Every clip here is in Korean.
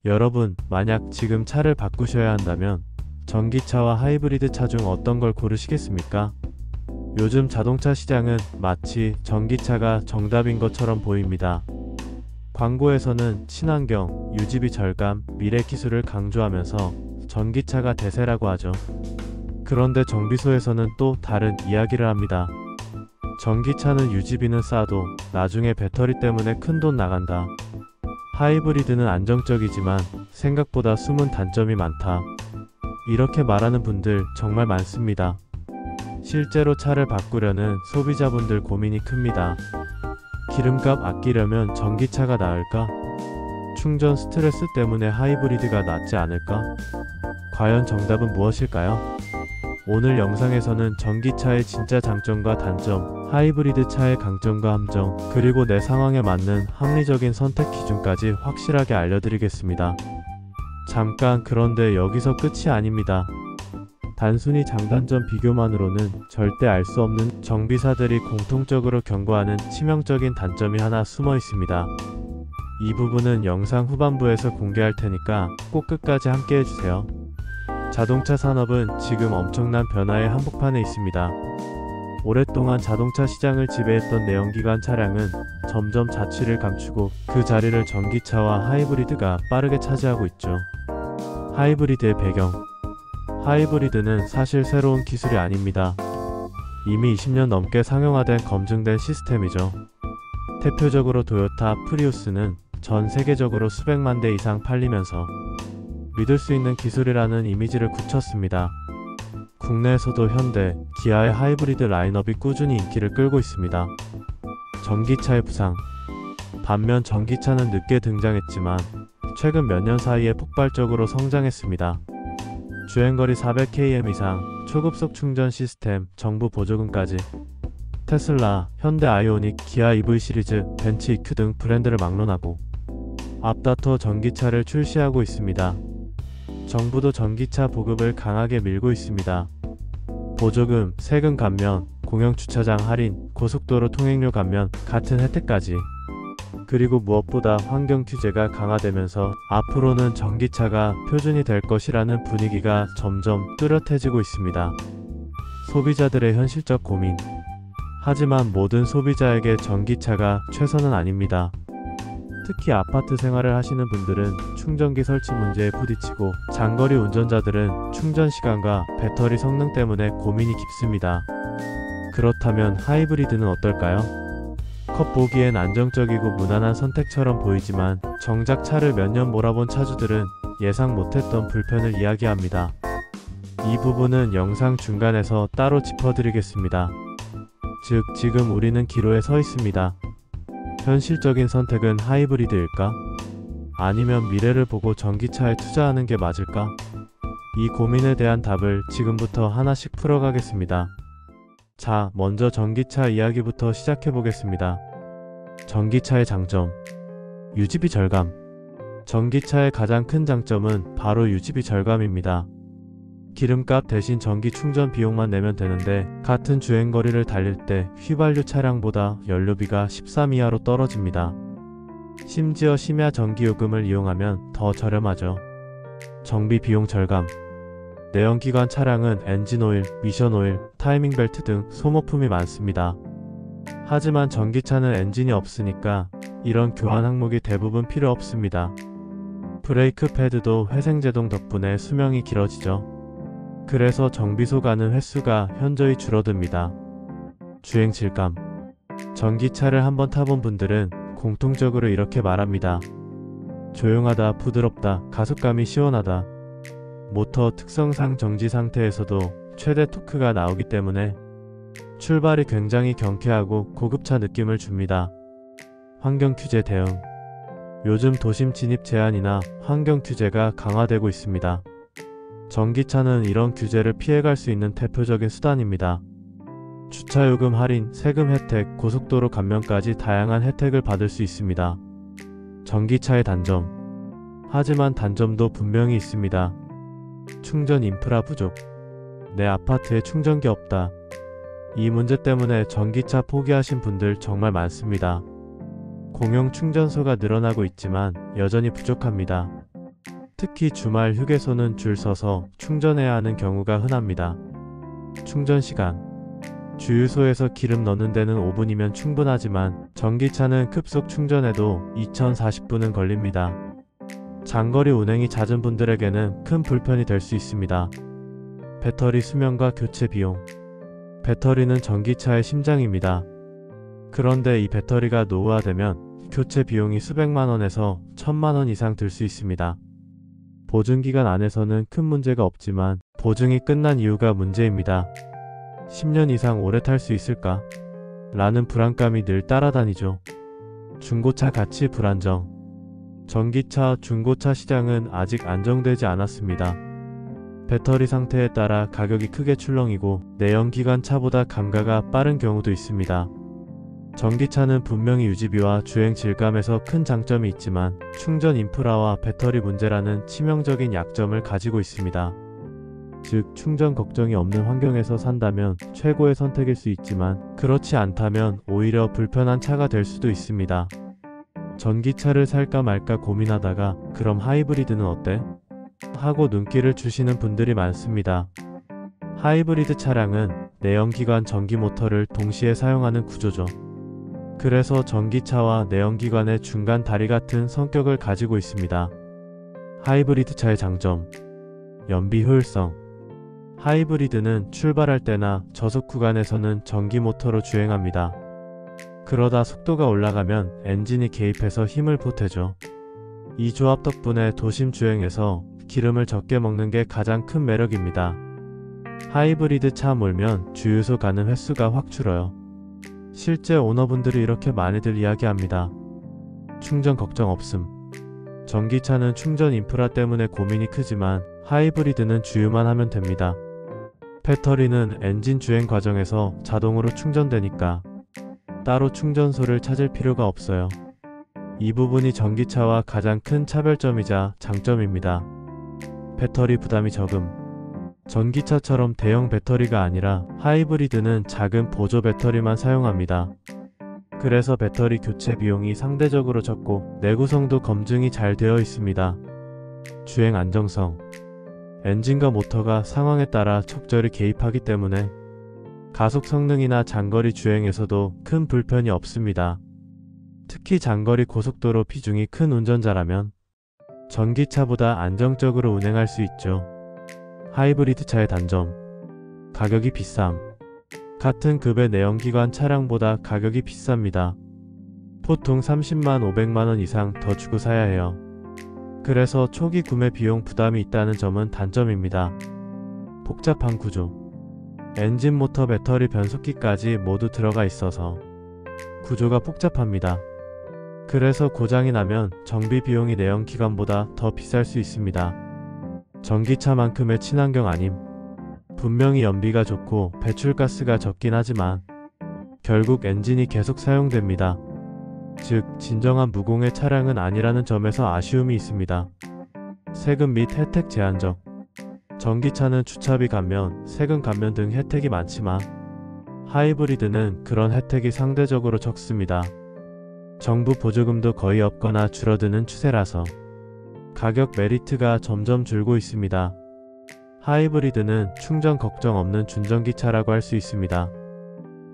여러분, 만약 지금 차를 바꾸셔야 한다면 전기차와 하이브리드 차 중 어떤 걸 고르시겠습니까? 요즘 자동차 시장은 마치 전기차가 정답인 것처럼 보입니다. 광고에서는 친환경, 유지비 절감, 미래 기술을 강조하면서 전기차가 대세라고 하죠. 그런데 정비소에서는 또 다른 이야기를 합니다. 전기차는 유지비는 싸도 나중에 배터리 때문에 큰돈 나간다. 하이브리드는 안정적이지만 생각보다 숨은 단점이 많다. 이렇게 말하는 분들 정말 많습니다. 실제로 차를 바꾸려는 소비자분들 고민이 큽니다. 기름값 아끼려면 전기차가 나을까? 충전 스트레스 때문에 하이브리드가 낫지 않을까? 과연 정답은 무엇일까요? 오늘 영상에서는 전기차의 진짜 장점과 단점, 하이브리드 차의 강점과 함정, 그리고 내 상황에 맞는 합리적인 선택 기준까지 확실하게 알려드리겠습니다. 잠깐, 그런데 여기서 끝이 아닙니다. 단순히 장단점 비교만으로는 절대 알 수 없는 정비사들이 공통적으로 경고하는 치명적인 단점이 하나 숨어 있습니다. 이 부분은 영상 후반부에서 공개할 테니까 꼭 끝까지 함께 해주세요. 자동차 산업은 지금 엄청난 변화의 한복판에 있습니다. 오랫동안 자동차 시장을 지배했던 내연기관 차량은 점점 자취를 감추고 그 자리를 전기차와 하이브리드가 빠르게 차지하고 있죠. 하이브리드의 배경. 하이브리드는 사실 새로운 기술이 아닙니다. 이미 20년 넘게 상용화된 검증된 시스템이죠. 대표적으로 토요타 프리우스는 전 세계적으로 수백만 대 이상 팔리면서 믿을 수 있는 기술이라는 이미지를 굳혔습니다. 국내에서도 현대, 기아의 하이브리드 라인업이 꾸준히 인기를 끌고 있습니다. 전기차의 부상. 반면 전기차는 늦게 등장했지만 최근 몇 년 사이에 폭발적으로 성장했습니다. 주행거리 400km 이상, 초급속 충전 시스템, 정부 보조금까지. 테슬라, 현대 아이오닉, 기아 EV 시리즈, 벤츠 EQ 등 브랜드를 막론하고 앞다퉈 전기차를 출시하고 있습니다. 정부도 전기차 보급을 강하게 밀고 있습니다. 보조금, 세금 감면, 공영주차장 할인, 고속도로 통행료 감면 같은 혜택까지. 그리고 무엇보다 환경 규제가 강화되면서 앞으로는 전기차가 표준이 될 것이라는 분위기가 점점 뚜렷해지고 있습니다. 소비자들의 현실적 고민. 하지만 모든 소비자에게 전기차가 최선은 아닙니다. 특히 아파트 생활을 하시는 분들은 충전기 설치 문제에 부딪히고 장거리 운전자들은 충전 시간과 배터리 성능 때문에 고민이 깊습니다. 그렇다면 하이브리드는 어떨까요? 겉보기엔 안정적이고 무난한 선택처럼 보이지만 정작 차를 몇 년 몰아본 차주들은 예상 못했던 불편을 이야기합니다. 이 부분은 영상 중간에서 따로 짚어드리겠습니다. 즉, 지금 우리는 기로에 서 있습니다. 현실적인 선택은 하이브리드일까? 아니면 미래를 보고 전기차에 투자하는 게 맞을까? 이 고민에 대한 답을 지금부터 하나씩 풀어가겠습니다. 자, 먼저 전기차 이야기부터 시작해보겠습니다. 전기차의 장점. 유지비 절감. 전기차의 가장 큰 장점은 바로 유지비 절감입니다. 기름값 대신 전기 충전 비용만 내면 되는데 같은 주행거리를 달릴 때 휘발유 차량보다 연료비가 13 이하로 떨어집니다. 심지어 심야 전기요금을 이용하면 더 저렴하죠. 정비 비용 절감. 내연기관 차량은 엔진오일, 미션오일, 타이밍벨트 등 소모품이 많습니다. 하지만 전기차는 엔진이 없으니까 이런 교환 항목이 대부분 필요 없습니다. 브레이크 패드도 회생제동 덕분에 수명이 길어지죠. 그래서 정비소 가는 횟수가 현저히 줄어듭니다. 주행 질감. 전기차를 한번 타본 분들은 공통적으로 이렇게 말합니다. 조용하다, 부드럽다, 가속감이 시원하다. 모터 특성상 정지 상태에서도 최대 토크가 나오기 때문에 출발이 굉장히 경쾌하고 고급차 느낌을 줍니다. 환경 규제 대응. 요즘 도심 진입 제한이나 환경 규제가 강화되고 있습니다. 전기차는 이런 규제를 피해갈 수 있는 대표적인 수단입니다. 주차요금 할인, 세금 혜택, 고속도로 감면까지 다양한 혜택을 받을 수 있습니다. 전기차의 단점. 하지만 단점도 분명히 있습니다. 충전 인프라 부족. 내 아파트에 충전기 없다. 이 문제 때문에 전기차 포기하신 분들 정말 많습니다. 공용 충전소가 늘어나고 있지만 여전히 부족합니다. 특히 주말 휴게소는 줄 서서 충전해야 하는 경우가 흔합니다. 충전 시간. 주유소에서 기름 넣는 데는 5분이면 충분하지만 전기차는 급속 충전에도 2040분은 걸립니다. 장거리 운행이 잦은 분들에게는 큰 불편이 될 수 있습니다. 배터리 수명과 교체 비용. 배터리는 전기차의 심장입니다. 그런데 이 배터리가 노후화되면 교체 비용이 수백만 원에서 1000만 원 이상 들 수 있습니다. 보증기간 안에서는 큰 문제가 없지만 보증이 끝난 이유가 문제입니다. 10년 이상 오래 탈 수 있을까? 라는 불안감이 늘 따라다니죠. 중고차 가치 불안정. 전기차, 중고차 시장은 아직 안정되지 않았습니다. 배터리 상태에 따라 가격이 크게 출렁이고 내연기관 차보다 감가가 빠른 경우도 있습니다. 전기차는 분명히 유지비와 주행 질감에서 큰 장점이 있지만 충전 인프라와 배터리 문제라는 치명적인 약점을 가지고 있습니다. 즉, 충전 걱정이 없는 환경에서 산다면 최고의 선택일 수 있지만 그렇지 않다면 오히려 불편한 차가 될 수도 있습니다. 전기차를 살까 말까 고민하다가 그럼 하이브리드는 어때? 하고 눈길을 주시는 분들이 많습니다. 하이브리드 차량은 내연기관 전기 모터를 동시에 사용하는 구조죠. 그래서 전기차와 내연기관의 중간 다리 같은 성격을 가지고 있습니다. 하이브리드 차의 장점. 연비 효율성. 하이브리드는 출발할 때나 저속 구간에서는 전기 모터로 주행합니다. 그러다 속도가 올라가면 엔진이 개입해서 힘을 보태죠. 이 조합 덕분에 도심 주행에서 기름을 적게 먹는 게 가장 큰 매력입니다. 하이브리드 차 몰면 주유소 가는 횟수가 확 줄어요. 실제 오너분들이 이렇게 많이들 이야기합니다. 충전 걱정 없음. 전기차는 충전 인프라 때문에 고민이 크지만 하이브리드는 주유만 하면 됩니다. 배터리는 엔진 주행 과정에서 자동으로 충전되니까 따로 충전소를 찾을 필요가 없어요. 이 부분이 전기차와 가장 큰 차별점이자 장점입니다. 배터리 부담이 적음. 전기차처럼 대형 배터리가 아니라 하이브리드는 작은 보조 배터리만 사용합니다. 그래서 배터리 교체 비용이 상대적으로 적고 내구성도 검증이 잘 되어 있습니다. 주행 안정성. 엔진과 모터가 상황에 따라 적절히 개입하기 때문에 가속 성능이나 장거리 주행에서도 큰 불편이 없습니다. 특히 장거리 고속도로 비중이 큰 운전자라면 전기차보다 안정적으로 운행할 수 있죠. 하이브리드 차의 단점. 가격이 비쌈. 같은 급의 내연기관 차량보다 가격이 비쌉니다. 보통 30만 500만원 이상 더 주고 사야 해요. 그래서 초기 구매 비용 부담이 있다는 점은 단점입니다. 복잡한 구조. 엔진, 모터, 배터리, 변속기까지 모두 들어가 있어서 구조가 복잡합니다. 그래서 고장이 나면 정비 비용이 내연기관보다 더 비쌀 수 있습니다. 전기차만큼의 친환경 아님. 분명히 연비가 좋고 배출가스가 적긴 하지만 결국 엔진이 계속 사용됩니다. 즉, 진정한 무공해 차량은 아니라는 점에서 아쉬움이 있습니다. 세금 및 혜택 제한적. 전기차는 주차비 감면, 세금 감면 등 혜택이 많지만 하이브리드는 그런 혜택이 상대적으로 적습니다. 정부 보조금도 거의 없거나 줄어드는 추세라서 가격 메리트가 점점 줄고 있습니다. 하이브리드는 충전 걱정 없는 준전기차라고 할 수 있습니다.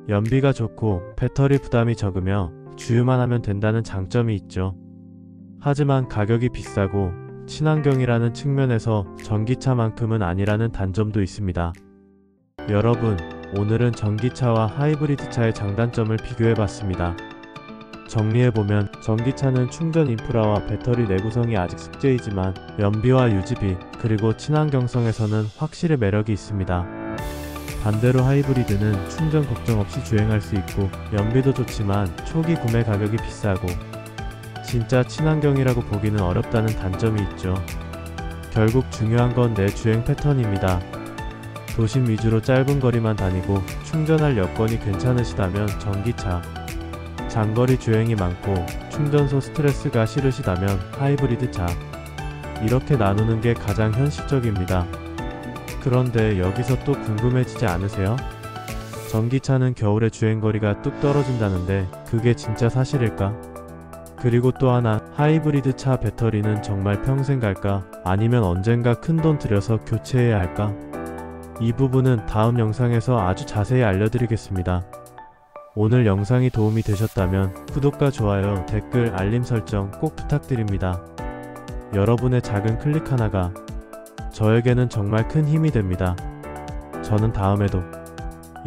연비가 좋고 배터리 부담이 적으며 주유만 하면 된다는 장점이 있죠. 하지만 가격이 비싸고 친환경이라는 측면에서 전기차만큼은 아니라는 단점도 있습니다. 여러분, 오늘은 전기차와 하이브리드차의 장단점을 비교해봤습니다. 정리해보면 전기차는 충전 인프라와 배터리 내구성이 아직 숙제이지만 연비와 유지비 그리고 친환경성에서는 확실히 매력이 있습니다. 반대로 하이브리드는 충전 걱정 없이 주행할 수 있고 연비도 좋지만 초기 구매 가격이 비싸고 진짜 친환경이라고 보기는 어렵다는 단점이 있죠. 결국 중요한 건 내 주행 패턴입니다. 도심 위주로 짧은 거리만 다니고 충전할 여건이 괜찮으시다면 전기차, 장거리 주행이 많고 충전소 스트레스가 싫으시다면 하이브리드차, 이렇게 나누는 게 가장 현실적입니다. 그런데 여기서 또 궁금해지지 않으세요? 전기차는 겨울에 주행거리가 뚝 떨어진다는데 그게 진짜 사실일까? 그리고 또 하나, 하이브리드 차 배터리는 정말 평생 갈까? 아니면 언젠가 큰돈 들여서 교체해야 할까? 이 부분은 다음 영상에서 아주 자세히 알려드리겠습니다. 오늘 영상이 도움이 되셨다면 구독과 좋아요, 댓글, 알림 설정 꼭 부탁드립니다. 여러분의 작은 클릭 하나가 저에게는 정말 큰 힘이 됩니다. 저는 다음에도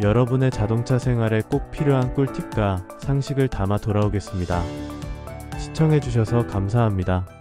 여러분의 자동차 생활에 꼭 필요한 꿀팁과 상식을 담아 돌아오겠습니다. 시청해주셔서 감사합니다.